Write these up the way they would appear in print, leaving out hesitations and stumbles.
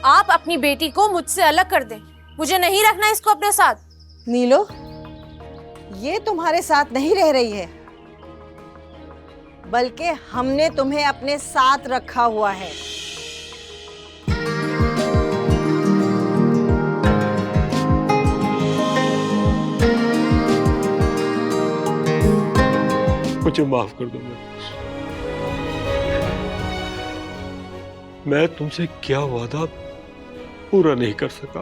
आप अपनी बेटी को मुझसे अलग कर दें। मुझे नहीं रखना इसको अपने साथ। नीलो, ये तुम्हारे साथ नहीं रह रही है, बल्कि हमने तुम्हें अपने साथ रखा हुआ है। मुझे माफ कर दो। मैं तुमसे क्या वादा पूरा नहीं कर सका।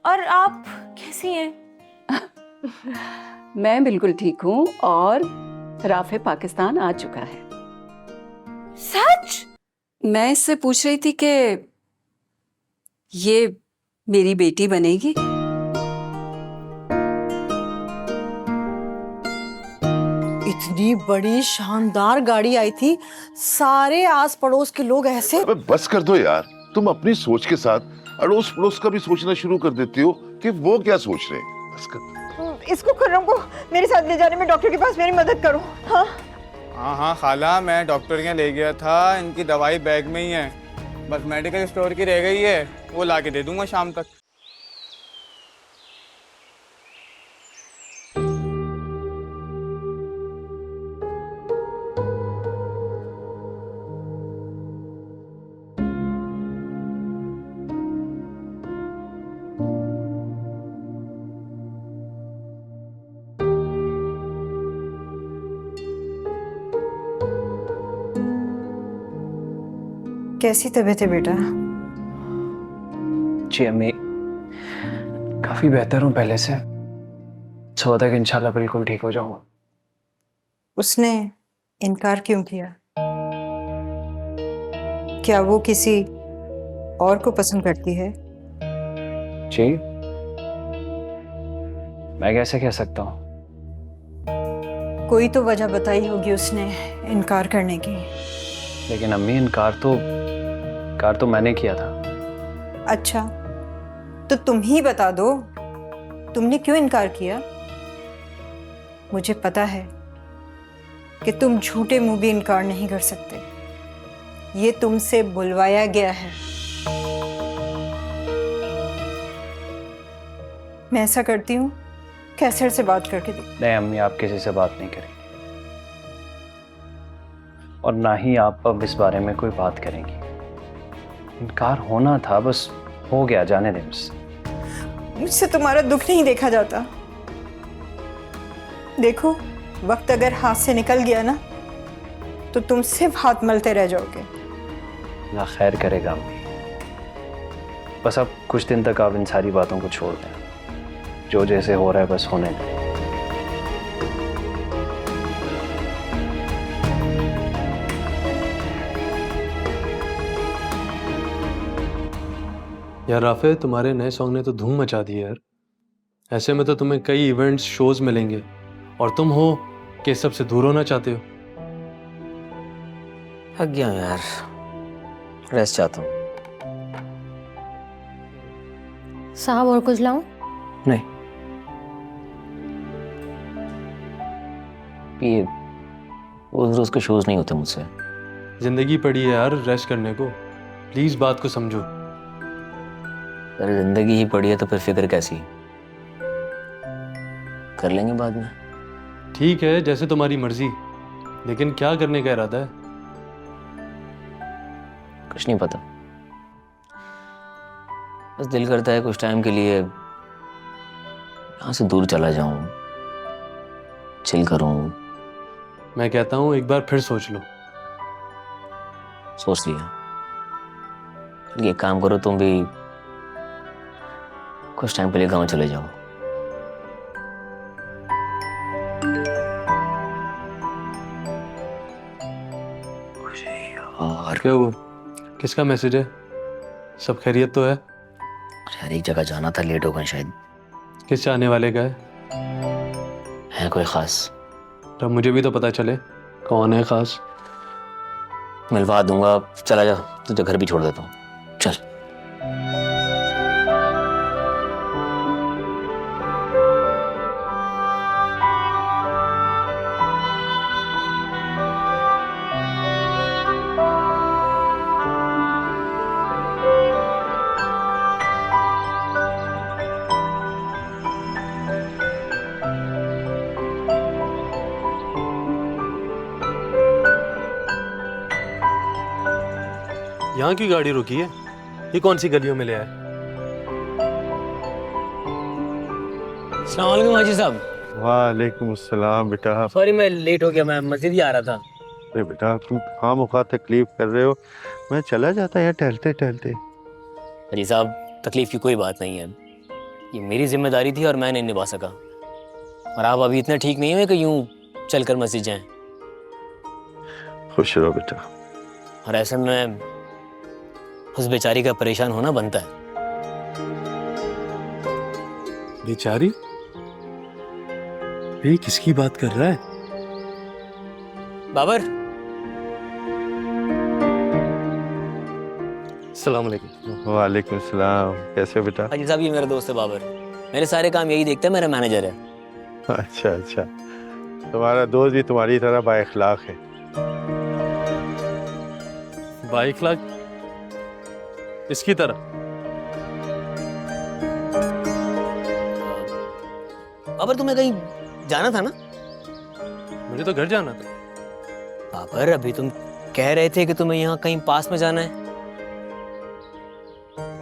और आप कैसी हैं? मैं बिल्कुल ठीक हूँ और राफे पाकिस्तान आ चुका है। सच? मैं इससे पूछ रही थी कि ये मेरी बेटी बनेगी। इतनी बड़ी शानदार गाड़ी आई थी, सारे आस पड़ोस के लोग ऐसे। अबे बस कर दो यार, तुम अपनी सोच के साथ अड़ोस पड़ोस का भी सोचना शुरू कर देती हो कि वो क्या सोच रहे हैं। बस कर। इसको खुर्रम को मेरे साथ ले जाने में डॉक्टर के पास मेरी मदद करो। हाँ हाँ खाला, मैं डॉक्टर के यहाँ ले गया था। इनकी दवाई बैग में ही है, बस मेडिकल स्टोर की रह गई है, वो ला के दे दूंगा शाम तक। कैसी तबीयत है बेटा? जी अम्मी, काफी बेहतर हूँ पहले से। सुबह तक इंशाल्लाह बिल्कुल ठीक हो जाऊंगा। उसने इनकार क्यों किया? क्या वो किसी और को पसंद करती है? जी, मैं कैसे कह सकता हूँ? कोई तो वजह बताई होगी उसने इनकार करने की। लेकिन अम्मी, इनकार तो मैंने किया था। अच्छा, तो तुम ही बता दो, तुमने क्यों इनकार किया? मुझे पता है कि तुम झूठे मुंह भी इनकार नहीं कर सकते। ये तुमसे बुलवाया गया है। मैं ऐसा करती हूँ, कैसर से बात करके दो। नहीं अम्मी, आप किसी से बात नहीं करेंगी और ना ही आप अब इस बारे में कोई बात करेंगी। इनकार होना था, बस हो गया, जाने दें मुझसे। मुझसे तुम्हारा दुख नहीं देखा जाता। देखो, वक्त अगर हाथ से निकल गया ना, तो तुम सिर्फ हाथ मलते रह जाओगे। ना खैर करेगा अम्मी, बस अब कुछ दिन तक आप इन सारी बातों को छोड़ दें। जो जैसे हो रहा है बस होने दें। यार राफे, तुम्हारे नए सॉन्ग ने तो धूम मचा दी यार। ऐसे में तो तुम्हें कई इवेंट्स, शोज मिलेंगे और तुम हो कि सब से दूर होना चाहते हो। थक गया हूँ यार, रेस्ट चाहता हूँ। साहब और कुछ लाऊं? नहीं, ये रोज के शोज नहीं होते मुझसे। जिंदगी पड़ी है यार रेस्ट करने को, प्लीज बात को समझो। अरे जिंदगी ही पड़ी है तो फिर फिक्र कैसी? कर लेंगे बाद में। ठीक है, जैसे तुम्हारी मर्जी, लेकिन क्या करने का इरादा है? कुछ नहीं पता, बस दिल करता है कुछ टाइम के लिए यहाँ से दूर चला जाऊं, चिल करूं। मैं कहता हूँ एक बार फिर सोच लो। सोच लिया। ये काम करो, तुम भी कुछ टाइम के लिए गांव चले जाओ। और क्या हुआ? किसका मैसेज है? सब खैरियत तो है? यार एक जगह जाना था, लेट हो गए शायद। किस चाहने वाले का है कोई खास? तब मुझे भी तो पता चले कौन है खास। मिलवा दूंगा, चला जा, तुझे घर भी छोड़ देता हूँ, चल। यहाँ की गाड़ी रुकी है? ये कौन सी गलियों में ले आए? अस्सलाम वालेकुम हाजी साहब। वालेकुम अस्सलाम बेटा। सॉरी मैं लेट हो गया, मैं मस्जिद ही आ रहा था। अरे बेटा तुम खामखा तकलीफ कर रहे हो, मैं चला जाता यहाँ टहलते टहलते। हाजी साहब तकलीफ की कोई बात नहीं है, ये मेरी जिम्मेदारी थी और मैं नहीं निभा सका, और आप अभी इतने ठीक नहीं हुए कि यूं चलकर मस्जिद जाएं। खुश रहो बेटा। और ऐसे में उस बेचारी का परेशान होना बनता है। बेचारी? ये किसकी बात कर रहा है? बाबर। अस्सलाम वालेकुम। वालेकुम अस्सलाम, कैसे हो बेटा? हाजी साहब ये मेरा दोस्त है बाबर, मेरे सारे काम यही देखता है, मेरा मैनेजर है। अच्छा अच्छा, तुम्हारा दोस्त भी तुम्हारी तरह बाइखलाक है। बाइखलाक? इसकी तरह? बाबर तुम्हें कहीं जाना था ना? मुझे तो घर जाना था। बाबर अभी तुम कह रहे थे कि तुम्हें यहाँ कहीं पास में जाना है।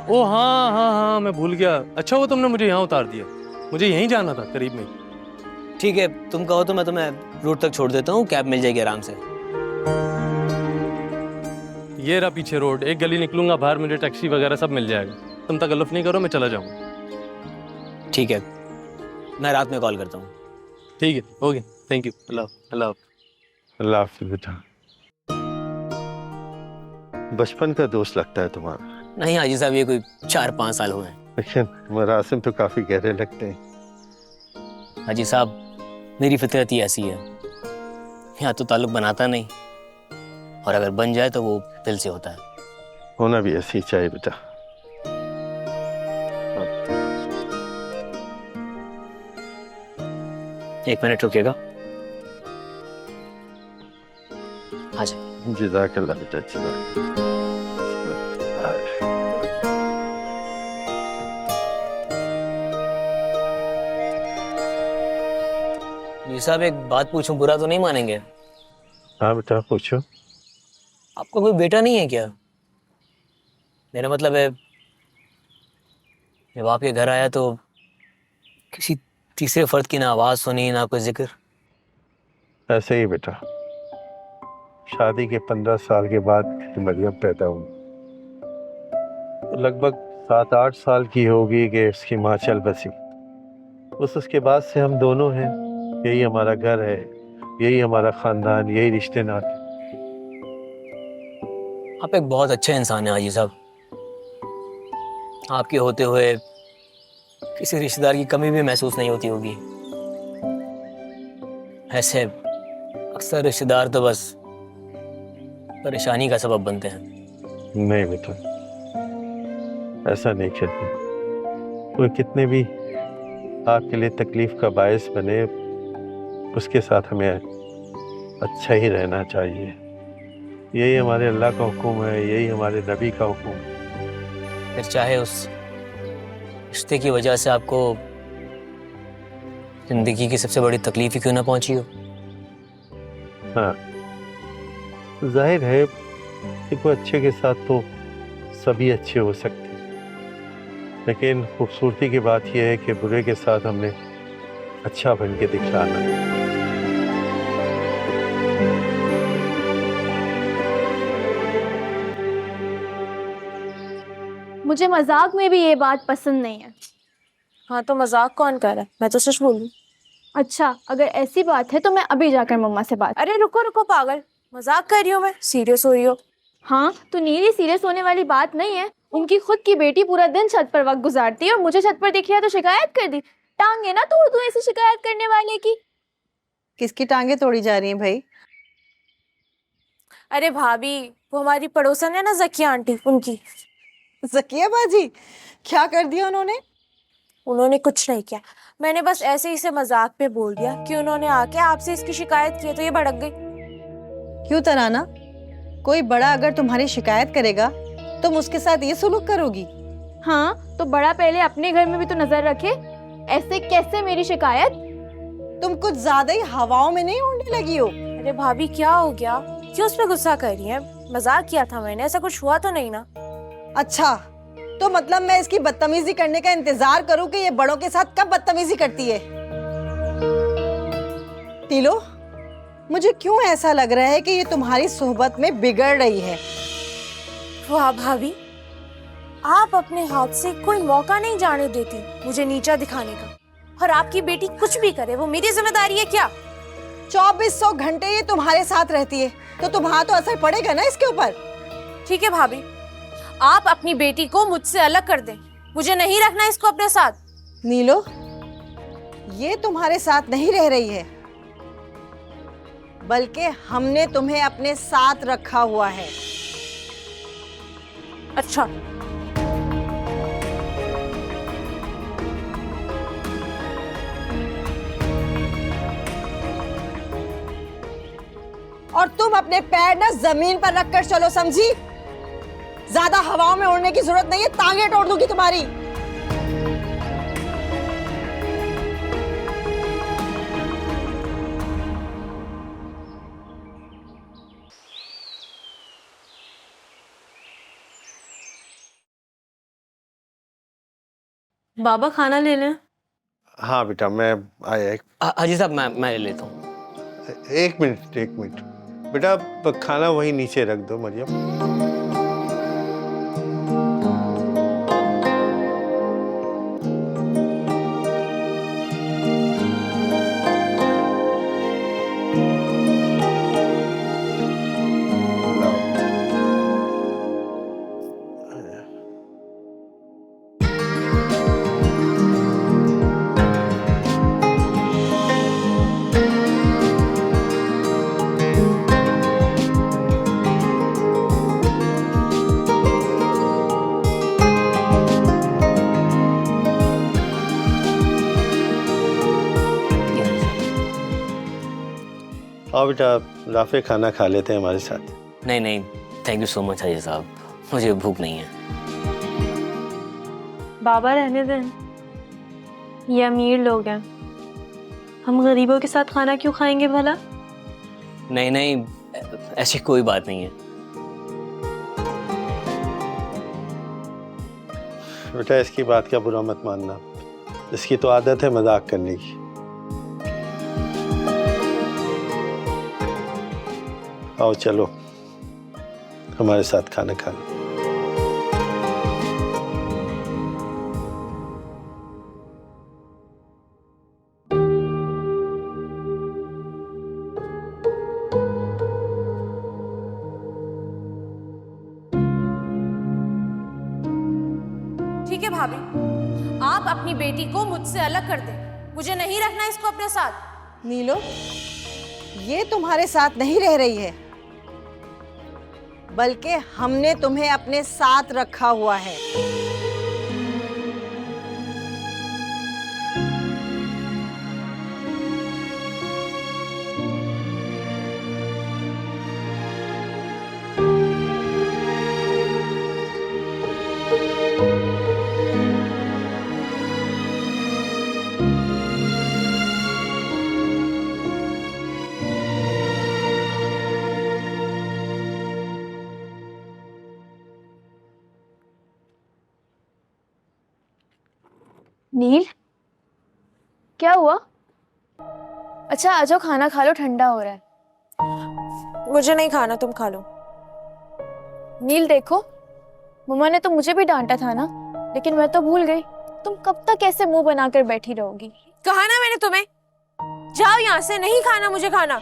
ओ हाँ हाँ हाँ, मैं भूल गया। अच्छा वो तुमने मुझे यहाँ उतार दिया, मुझे यहीं जाना था, करीब में। ठीक है तुम कहो तो मैं तुम्हें रोड तक छोड़ देता हूँ, कैब मिल जाएगी आराम से। ये रहा पीछे रोड, एक गली निकलूंगा बाहर, मुझे टैक्सी वगैरह सब मिल जाएगा। तुम तकल्लुफ नहीं करो, मैं चला जाऊंगा। ठीक है मैं रात में कॉल करता हूँ। ठीक है ओके, थैंक यू। अल्लाह अल्लाह। अल्लाह हाफिज़ बेटा। बचपन का दोस्त लगता है तुम्हारा। नहीं हाजी साहब ये कोई 4-5 साल हुए हैं। लेकिन मरासिम तो काफी गहरे लगते हैं। हाजी साहब मेरी फितरत ही ऐसी है, यहाँ तो ताल्लुक बनाता नहीं, और अगर बन जाए तो वो दिल से होता है। होना भी ऐसी चाहिए बेटा। एक मिनट रुकिएगा, आ जाए। जज़ाकल्लाह बेटा, जज़ाकल्लाह। जी साहब एक बात पूछूं, बुरा तो नहीं मानेंगे? हाँ बेटा पूछो। आपका कोई बेटा नहीं है क्या? मेरा मतलब है जब आपके घर आया तो किसी तीसरे फर्द की ना आवाज़ सुनी ना कोई जिक्र। ऐसे ही बेटा, शादी के 15 साल के बाद मरियम पैदा हुई, तो लगभग 7-8 साल की होगी कि उसकी माँ चल बसी। बस उसके बाद से हम दोनों हैं, यही हमारा घर है, यही हमारा खानदान, यही रिश्ते नाते। आप एक बहुत अच्छे इंसान हैं हाजी साहब, आपके होते हुए किसी रिश्तेदार की कमी भी महसूस नहीं होती होगी। ऐसे अक्सर रिश्तेदार तो बस परेशानी का सबब बनते हैं। नहीं बेटा ऐसा नहीं कहते, कोई कितने भी आपके लिए तकलीफ का बायस बने, उसके साथ हमें अच्छा ही रहना चाहिए। यही हमारे अल्लाह का हुक्म है, यही हमारे नबी का हुक्म है। फिर चाहे उस रिश्ते की वजह से आपको जिंदगी की सबसे बड़ी तकलीफ ही क्यों ना पहुंची हो। हाँ जाहिर है कि कोई अच्छे के साथ तो सभी अच्छे हो सकते हैं, लेकिन खूबसूरती की बात यह है कि बुरे के साथ हमने अच्छा बन के दिखलाना है। मुझे मजाक में भी ये बात पसंद नहीं है। हाँ तो मजाक कौन कर रहा है, मैं तो सच बोलूं। अच्छा अगर ऐसी बात है तो मैं अभी जाकर मम्मा से बात। अरे रुको रुको पागल, मजाक कर रही हूँ मैं, सीरियस हो रही हो। हाँ तो नीरी सीरियस होने वाली बात नहीं है। उनकी खुद की बेटी पूरा दिन छत पर वक्त गुजारती है और मुझे छत पर दिख लिया तो शिकायत कर दी। टांगे ना तोड़ दूं ऐसी शिकायत करने वाले की। किसकी टांगे तोड़ी जा रही हैं भाई? अरे भाभी वो हमारी पड़ोसन है ना, जकिया आंटी, उनकी। जकिया बाजी, क्या कर दिया उन्होंने? उन्होंने कुछ नहीं किया, मैंने बस ऐसे ही से मजाक में बोल दिया कि उन्होंने आके आपसे इसकी शिकायत की है, तो ये भड़क गई। क्यों तराना, कोई बड़ा अगर तुम्हारी शिकायत करेगा तुम उसके साथ ये सुलूक करोगी? हाँ, तो बड़ा पहले अपने घर में भी तो नजर रखे। ऐसे कैसे मेरी शिकायत? तुम कुछ ज्यादा ही हवाओं में नहीं उड़ने लगी हो? अरे भाभी क्या हो गया, क्यों उस पर गुस्सा कर रही है? मजाक किया था मैंने, ऐसा कुछ हुआ तो नहीं ना? अच्छा, तो मतलब मैं इसकी बदतमीजी करने का इंतजार करूं कि ये बड़ों के साथ कब बदतमीजी करती है? टीलो, मुझे क्यों ऐसा लग रहा है कि ये तुम्हारी सोहबत में बिगड़ रही है। वाह भाभी, आप अपने हाथ से कोई मौका नहीं जाने देती मुझे नीचा दिखाने का। और आपकी बेटी कुछ भी करे वो मेरी जिम्मेदारी है क्या? 2400 घंटे ये तुम्हारे साथ रहती है, तो तुम्हारा तो असर पड़ेगा ना इसके ऊपर। ठीक है भाभी, आप अपनी बेटी को मुझसे अलग कर दें, मुझे नहीं रखना इसको अपने साथ। नीलो, ये तुम्हारे साथ नहीं रह रही है, बल्कि हमने तुम्हें अपने साथ रखा हुआ है। अच्छा, और तुम अपने पैर ना जमीन पर रखकर चलो, समझी? ज्यादा हवाओं में उड़ने की जरूरत नहीं है, टांगे तोड़ दूंगी तुम्हारी। बाबा खाना ले लें। हाँ बेटा, मैं आया। हाजी साहब, मैं ले लेता हूँ। एक मिनट बेटा, खाना वही नीचे रख दो मरियम। आओ बेटा, राफे खाना खा लेते हैं हमारे साथ। नहीं नहीं, थैंक यू सो मच हाजी साहब, मुझे भूख नहीं है। बाबा रहने दें, ये अमीर लोग हैं, हम गरीबों के साथ खाना क्यों खाएंगे भला? नहीं नहीं, ऐसी कोई बात नहीं है। बेटा, इसकी बात का बुरा मत मानना, इसकी तो आदत है मजाक करने की। आओ चलो, हमारे साथ खाना खा लो। ठीक है भाभी, आप अपनी बेटी को मुझसे अलग कर दें, मुझे नहीं रखना इसको अपने साथ। नीलो, ये तुम्हारे साथ नहीं रह रही है, बल्कि हमने तुम्हें अपने साथ रखा हुआ है। नील, क्या हुआ? अच्छा आ जाओ, खाना खा लो, ठंडा हो रहा है। मुझे नहीं खाना, तुम खा लो। नील देखो, मम्मा ने तो मुझे भी डांटा था ना, लेकिन मैं तो भूल गई। तुम कब तक ऐसे मुंह बनाकर बैठी रहोगी? कहा ना मैंने तुम्हें, जाओ यहाँ से, नहीं खाना मुझे खाना।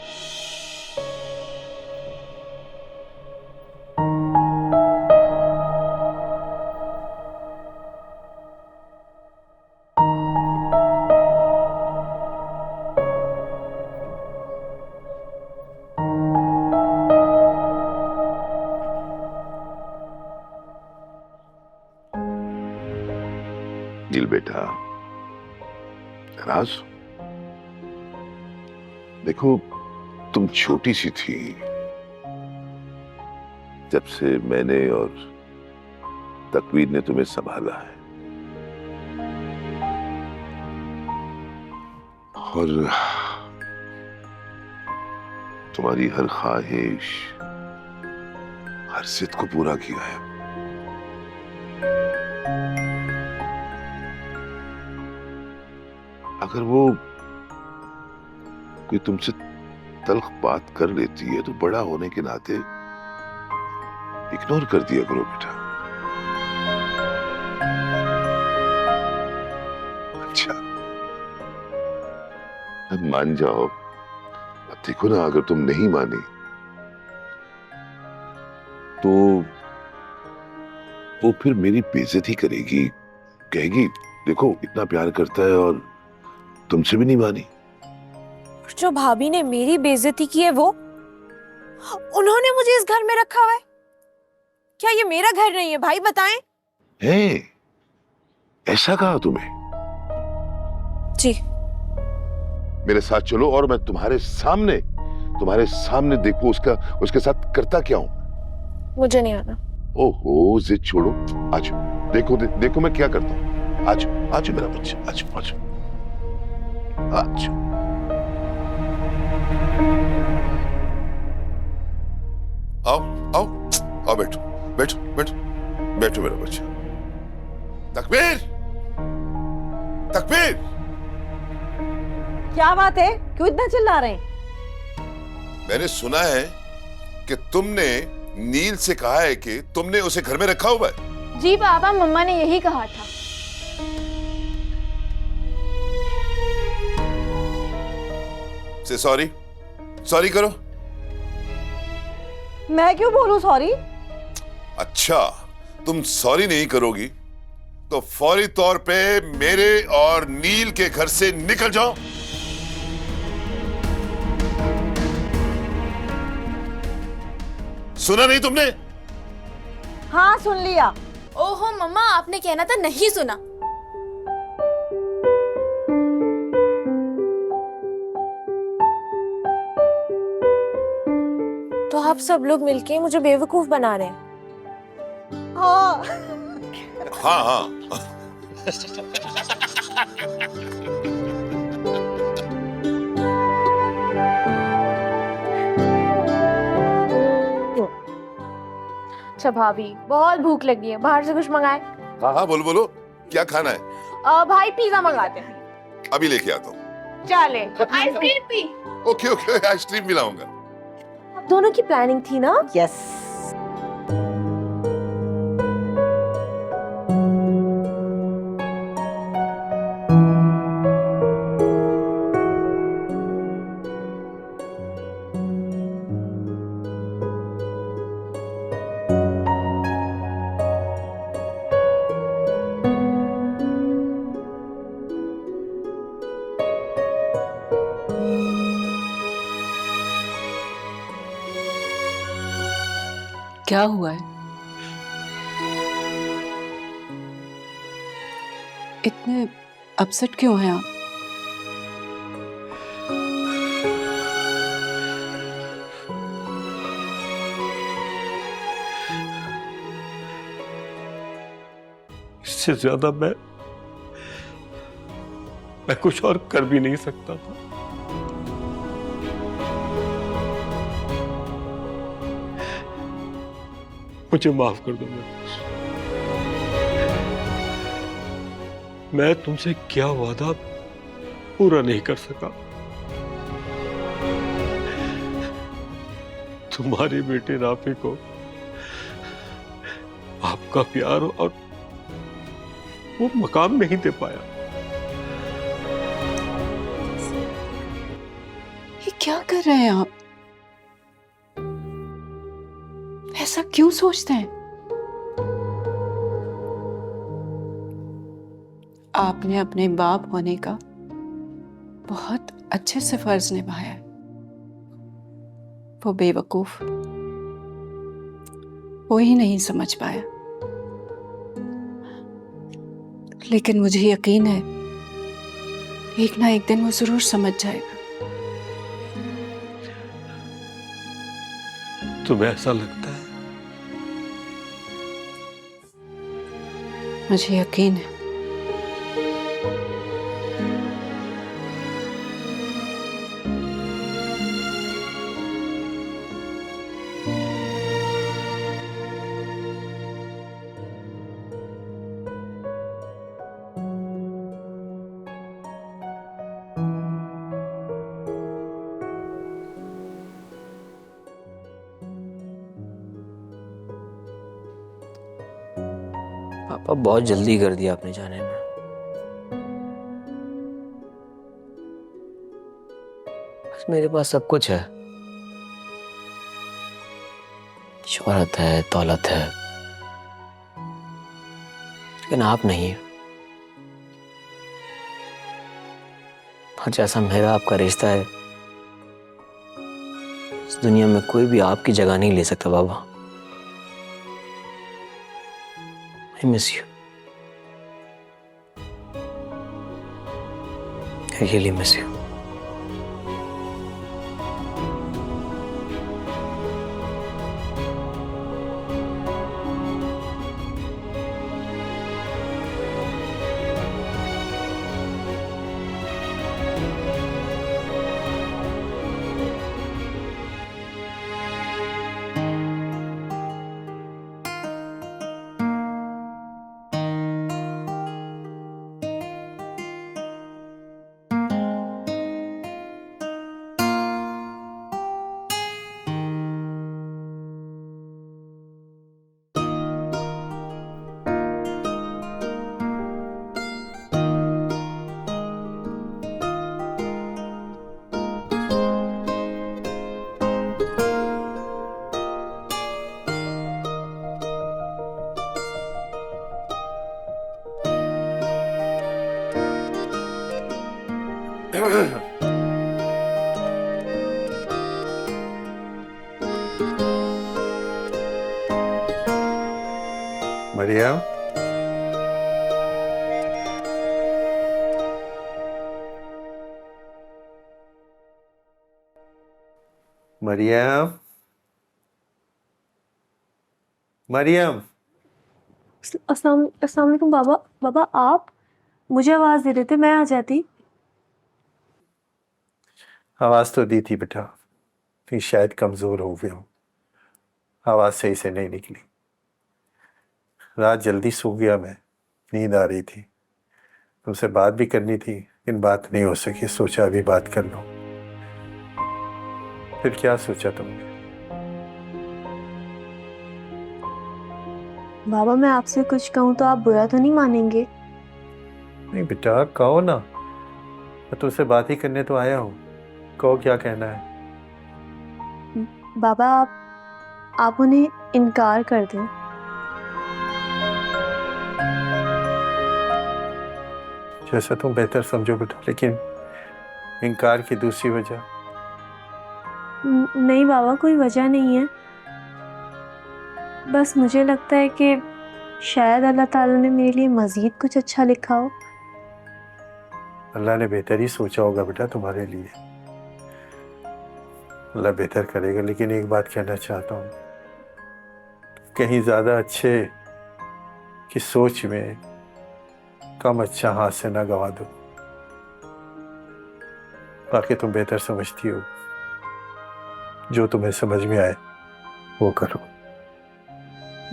नील बेटा, नाराज? देखो, तुम छोटी सी थी जब से मैंने और तकवीर ने तुम्हें संभाला है, और तुम्हारी हर ख्वाहिश, हर जिद को पूरा किया है। अगर वो कोई तुमसे तल्ख बात कर लेती है तो बड़ा होने के नाते इग्नोर कर दिया करो बेटा। अच्छा, अब मान जाओ। अब देखो ना, अगर तुम नहीं मानी तो वो फिर मेरी बेइज्जती करेगी, कहेगी देखो इतना प्यार करता है और तुमसे भी नहीं मानी। जो भाभी ने मेरी बेइज्जती की है वो, उन्होंने मुझे इस घर में रखा हुआ है। क्या ये मेरा घर नहीं है भाई, बताएं? है, ऐसा कहा तुम्हें? जी। मेरे साथ चलो और मैं तुम्हारे सामने देखो उसके साथ करता क्या हूं। मुझे नहीं आना। ओहो, जिद छोड़ो, आज देखो मैं क्या करता हूं। आज मेरा बच्चा, आज आओ बैठो मेरा बच्चा। तकबीर, क्या बात है, क्यों इतना चिल्ला रहे हैं? मैंने सुना है कि तुमने नील से कहा है कि तुमने उसे घर में रखा हुआ है। जी पापा, मम्मा ने यही कहा था। से सॉरी करो। मैं क्यों बोलूं सॉरी? अच्छा, तुम सॉरी नहीं करोगी तो फौरी तौर पे मेरे और नील के घर से निकल जाओ। सुना नहीं तुमने? हाँ, सुन लिया। ओहो मम्मा, आपने कहना था नहीं सुना। तो आप सब लोग मिलके मुझे बेवकूफ बना रहे हैं। हाँ। अच्छा भाभी, बहुत भूख लगी है, बाहर से कुछ मंगाए? हाँ, बोलो क्या खाना है? भाई पिज्जा मंगाते हैं। अभी लेके आता हूँ। चले, आइसक्रीम भी। ओके, आइसक्रीम भी लाऊंगा। आप दोनों की प्लानिंग थी ना? यस। क्या हुआ है? इतने अपसेट क्यों हैं आप? इससे ज्यादा मैं कुछ और कर भी नहीं सकता था। मुझे माफ कर दो। मैं तुमसे क्या वादा पूरा नहीं कर सका। तुम्हारे बेटे राफी को आपका प्यार और वो मकाम नहीं दे पाया। ये क्या कर रहे हैं आप? ऐसा क्यों सोचते हैं? आपने अपने बाप होने का बहुत अच्छे से फर्ज निभाया है। वो बेवकूफ, वो ही नहीं समझ पाया। लेकिन मुझे यकीन है एक ना एक दिन वो जरूर समझ जाएगा। तुम्हें ऐसा लगता है? मुझे यकीन है। पापा बहुत जल्दी कर दिया आपने जाने में। बस मेरे पास सब कुछ है, शोहरत है, दौलत है, लेकिन आप नहीं है। और जैसा मेरा आपका रिश्ता है, इस दुनिया में कोई भी आपकी जगह नहीं ले सकता बाबा। I miss you. I really miss you. Maryam, Maryam, Maryam. अस्सलाम वालेकुम बाबा। बाबा आप मुझे आवाज दे देते, मैं आ जाती। आवाज तो दी थी बेटा, फिर शायद कमजोर हो गया हूँ, आवाज सही से नहीं निकली। रात जल्दी सो गया मैं, नींद आ रही थी। तुमसे बात भी करनी थी लेकिन बात नहीं हो सकी, सोचा अभी बात कर लूं। फिर क्या सोचा तुमने? बाबा मैं आपसे कुछ कहूँ तो आप बुरा तो नहीं मानेंगे? नहीं बेटा, कहो ना, मैं तुमसे बात ही करने तो आया हूँ। कहो क्या कहना है। बाबा आप उन्हें इनकार कर दें। जैसा तुम बेहतर समझो बेटा, लेकिन इनकार की दूसरी वजह? नहीं बाबा, कोई वजह नहीं है, बस मुझे लगता है कि शायद अल्लाह ताला ने मेरे लिए मजीद कुछ अच्छा लिखा हो। अल्लाह ने बेहतर ही सोचा होगा बेटा तुम्हारे लिए, अल्लाह बेहतर करेगा। लेकिन एक बात कहना चाहता हूँ, कहीं ज्यादा अच्छे की सोच में कम अच्छा हाथ से ना गवा दो। बाकी तुम बेहतर समझती हो, जो तुम्हें समझ में आए वो करो।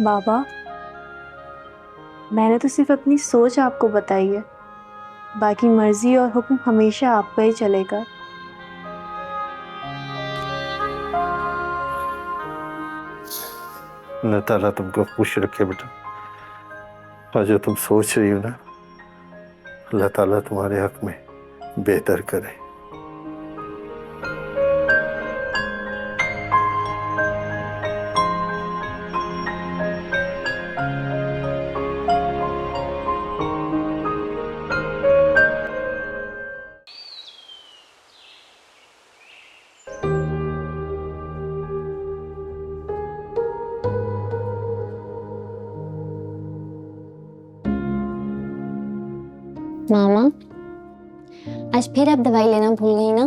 बाबा मैंने तो सिर्फ अपनी सोच आपको बताई है, बाकी मर्जी और हुक्म हमेशा आपका ही चलेगा। अल्लाह ताला तुमको खुश रखे बेटा, और जो तुम सोच रही हो ना, अल्लाह ताला तुम्हारे हक में बेहतर करे। मामा, आज फिर आप दवाई लेना भूल गई ना?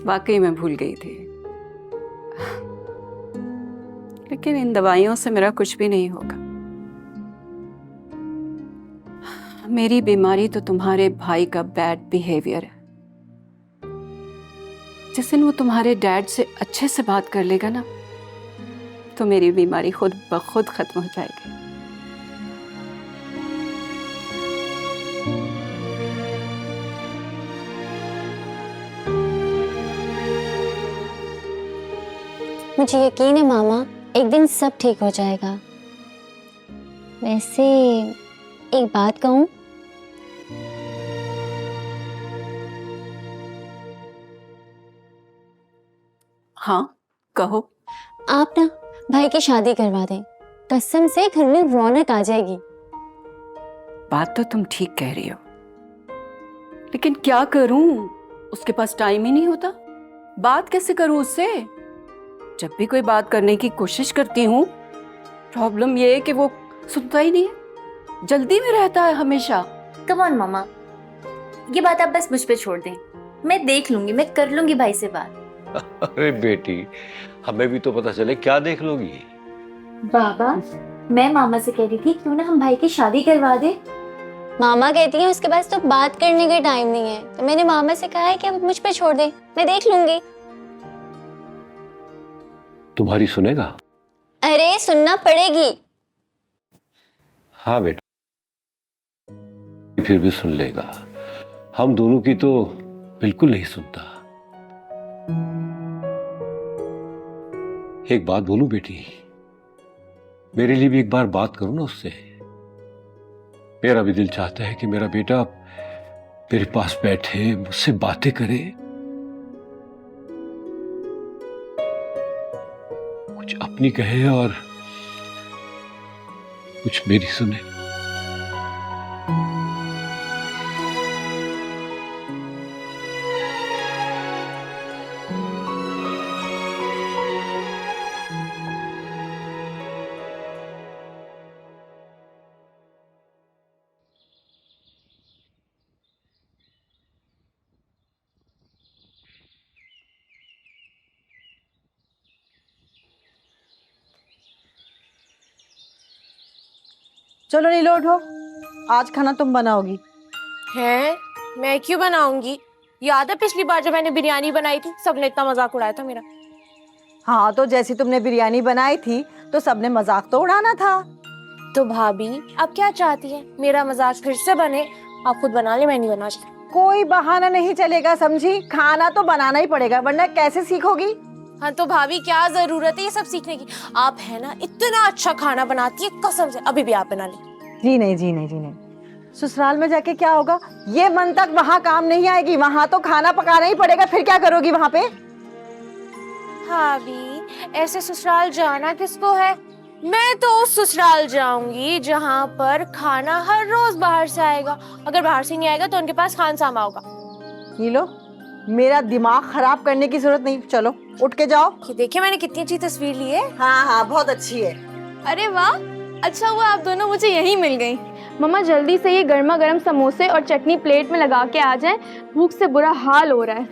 वाकई मैं भूल गई थी, लेकिन इन दवाइयों से मेरा कुछ भी नहीं होगा। मेरी बीमारी तो तुम्हारे भाई का बैड बिहेवियर है। जिस दिन वो तुम्हारे डैड से अच्छे से बात कर लेगा ना, तो मेरी बीमारी खुद ब खुद खत्म हो जाएगी। मुझे यकीन है मामा, एक दिन सब ठीक हो जाएगा। वैसे एक बात कहूँ? हाँ, कहो। आप ना भाई की शादी करवा दें, कसम से घर में रौनक आ जाएगी। बात तो तुम ठीक कह रही हो, लेकिन क्या करूं? उसके पास टाइम ही नहीं होता। बात कैसे करूं उससे? जब भी कोई बात करने की कोशिश करती हूँ, प्रॉब्लम ये है कि वो सुनता ही नहीं है, जल्दी में रहता है हमेशा। कम ऑन मामा, ये बात आप बस मुझ पे छोड़ दें। मैं देख लूंगी, मैं कर लूंगी भाई से बात। अरे बेटी, हमें भी तो पता चले, क्या देख लोगी? बाबा, मैं मामा से कह रही थी क्यों ना हम भाई की शादी करवा दे। मामा कहती है उसके पास तो बात करने का टाइम नहीं है, तो मैंने मामा से कहा है कि अब मुझ पे छोड़ दे, मैं देख लूंगी। तुम्हारी सुनेगा? अरे सुनना पड़ेगी। हाँ बेटा, फिर भी सुन लेगा। हम दोनों की तो बिल्कुल नहीं सुनता। एक बात बोलूं बेटी, मेरे लिए भी एक बार बात करो ना उससे। मेरा भी दिल चाहता है कि मेरा बेटा मेरे पास बैठे, मुझसे बातें करे, कुछ अपनी कहे और कुछ मेरी सुने। चलो नीलो उठो, आज खाना तुम बनाओगी। है? मैं क्यों बनाऊंगी? याद है पिछली बार जब मैंने बिरयानी बनाई थी, सबने इतना मजाक उड़ाया था मेरा। हाँ, तो जैसी तुमने बिरयानी बनाई थी तो सबने मजाक तो उड़ाना था। तो भाभी आप क्या चाहती हैं? मेरा मजाक फिर से बने? आप खुद बना ले, मैं नहीं बना सकती। कोई बहाना नहीं चलेगा, समझी? खाना तो बनाना ही पड़ेगा, वरना कैसे सीखोगी? हाँ तो भाभी क्या जरूरत है ये सब सीखने की? आप है ना इतना अच्छा खाना बनाती है, कसम से। अभी भी आप बना ले। जी नहीं, जी नहीं, जी नहीं। ससुराल में जाके क्या होगा? ये मन तक वहाँ काम नहीं आएगी, वहाँ तो खाना पकाना ही पड़ेगा। फिर क्या करोगी वहाँ पे? भाभी ऐसे ससुराल जाना किसको है? मैं तो उस ससुराल जाऊंगी जहाँ पर खाना हर रोज बाहर से आएगा। अगर बाहर से नहीं आएगा तो उनके पास खानसामा होगा। नीलो, मेरा दिमाग खराब करने की जरूरत नहीं। चलो उठ के जाओ। ये देखिए मैंने कितनी अच्छी तस्वीर ली है। हाँ हाँ, बहुत अच्छी है। अरे वाह, अच्छा हुआ आप दोनों मुझे यहीं मिल गई। मम्मा जल्दी से ये गर्मा गर्म समोसे और चटनी प्लेट में लगा के आ जाए, भूख से बुरा हाल हो रहा है।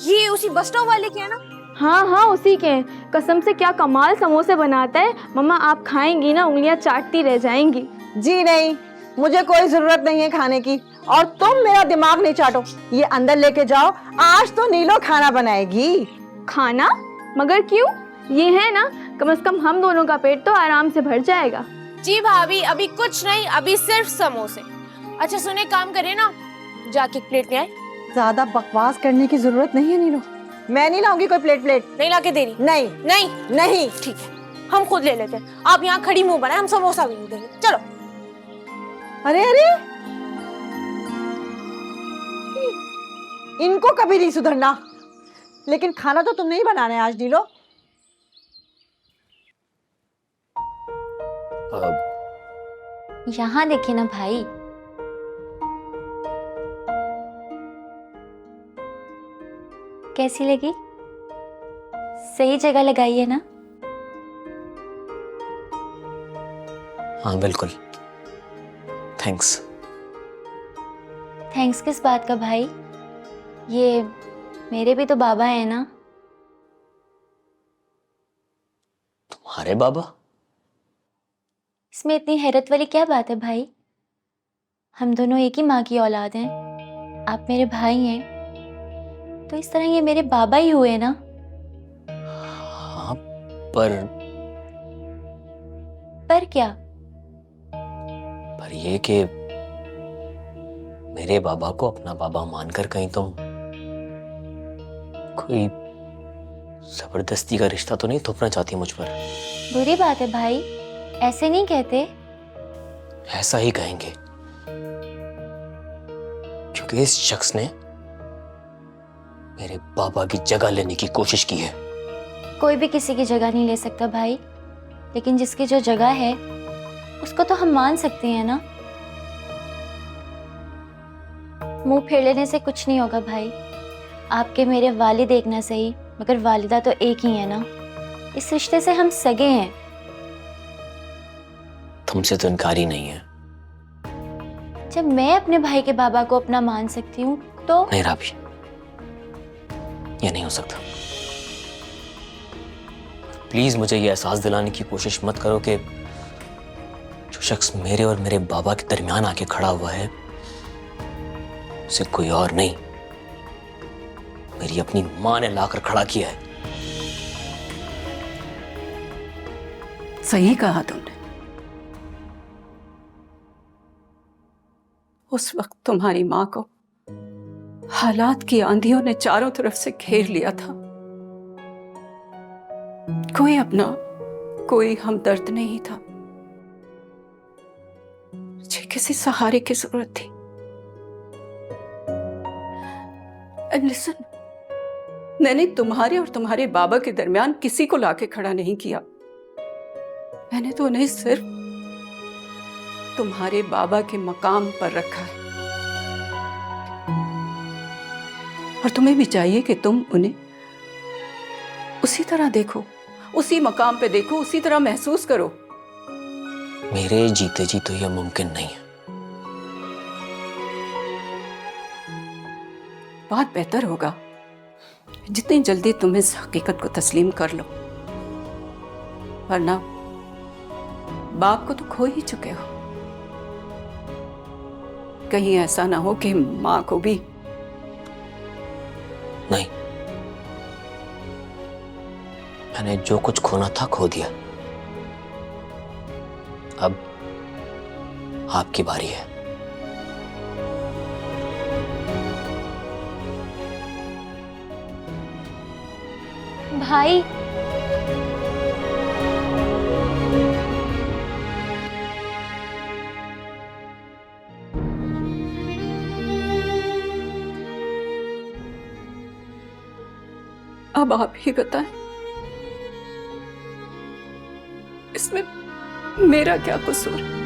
ये उसी बस स्टॉप वाले के है ना? हाँ हाँ उसी के हैं। कसम से क्या कमाल समोसे बनाता है। मम्मा आप खाएंगी ना, उंगलियां चाटती रह जाएंगी। जी नहीं, मुझे कोई जरूरत नहीं है खाने की, और तुम मेरा दिमाग नहीं चाटो। ये अंदर लेके जाओ, आज तो नीलो खाना बनाएगी। खाना? मगर क्यों? ये है ना, कम से कम हम दोनों का पेट तो आराम से भर जाएगा। जी भाभी अभी कुछ नहीं, अभी सिर्फ समोसे। अच्छा सुने, काम करे ना, जाके एक प्लेट ले आए। ज्यादा बकवास करने की जरूरत नहीं है नीलो। मैं नहीं लाऊंगी कोई प्लेट। नहीं लाके दे रही? नहीं नहीं नहीं। ठीक है, हम खुद ले लेते हैं। आप यहाँ खड़ी मुंह बनाए, हम समोसा भी नहीं देंगे। चलो। अरे अरे, इनको कभी नहीं सुधरना। लेकिन खाना तो तुम नहीं बनाना है आज नीलो। यहाँ देखिए ना भाई, कैसी लगी? सही जगह लगाई है ना? हाँ बिल्कुल, थैंक्स। थैंक्स किस बात का भाई? ये मेरे भी तो बाबा हैं ना। तुम्हारे बाबा? इसमें इतनी हैरत वाली क्या बात है भाई? हम दोनों एक ही माँ की औलाद हैं। आप मेरे भाई हैं, तो इस तरह ये मेरे बाबा ही हुए ना। हाँ, पर क्या? पर ये कि मेरे बाबा को अपना बाबा मानकर कहीं तुम कोई जबरदस्ती का रिश्ता तो नहीं थोपना चाहती मुझ पर? बुरी बात है भाई, ऐसे नहीं कहते। ऐसा ही कहेंगे, क्योंकि इस शख्स ने मेरे बाबा की जगह लेने की कोशिश की है। कोई भी किसी की जगह नहीं ले सकता भाई, लेकिन जिसकी जो जगह है उसको तो हम मान सकते हैं ना। मुंह फेर लेने से कुछ नहीं होगा भाई। आपके मेरे वालिद एक ना सही, मगर वालिदा तो एक ही है ना। इस रिश्ते से हम सगे हैं। तुमसे तो इनकार ही नहीं है। जब मैं अपने भाई के बाबा को अपना मान सकती हूँ तो नहीं राबी, ये नहीं हो सकता। प्लीज मुझे ये एहसास दिलाने की कोशिश मत करो कि जो शख्स मेरे और मेरे बाबा के दरमियान आके खड़ा हुआ है उसे कोई और नहीं, मेरी अपनी मां ने लाकर खड़ा किया है। सही कहा तुमने। उस वक्त तुम्हारी मां को हालात की आंधियों ने चारों तरफ से घेर लिया था। कोई अपना, कोई हमदर्द नहीं था। मुझे किसी सहारे की जरूरत थी। एंड लिसन, मैंने तुम्हारे और तुम्हारे बाबा के दरमियान किसी को लाके खड़ा नहीं किया। मैंने तो उन्हें सिर्फ तुम्हारे बाबा के मकाम पर रखा है। और तुम्हें भी चाहिए कि तुम उन्हें उसी तरह देखो, उसी मकाम पे देखो, उसी तरह महसूस करो। मेरे जीते जी तो यह मुमकिन नहीं है। बहुत बेहतर होगा जितनी जल्दी तुम इस हकीकत को तस्लीम कर लो, वरना बाप को तो खो ही चुके हो। कहीं ऐसा ना हो कि मां को भी। नहीं, मैंने जो कुछ खोना था खो दिया। अब आपकी बारी है। भाई अब आप ही बताएं, इसमें मेरा क्या कसूर है?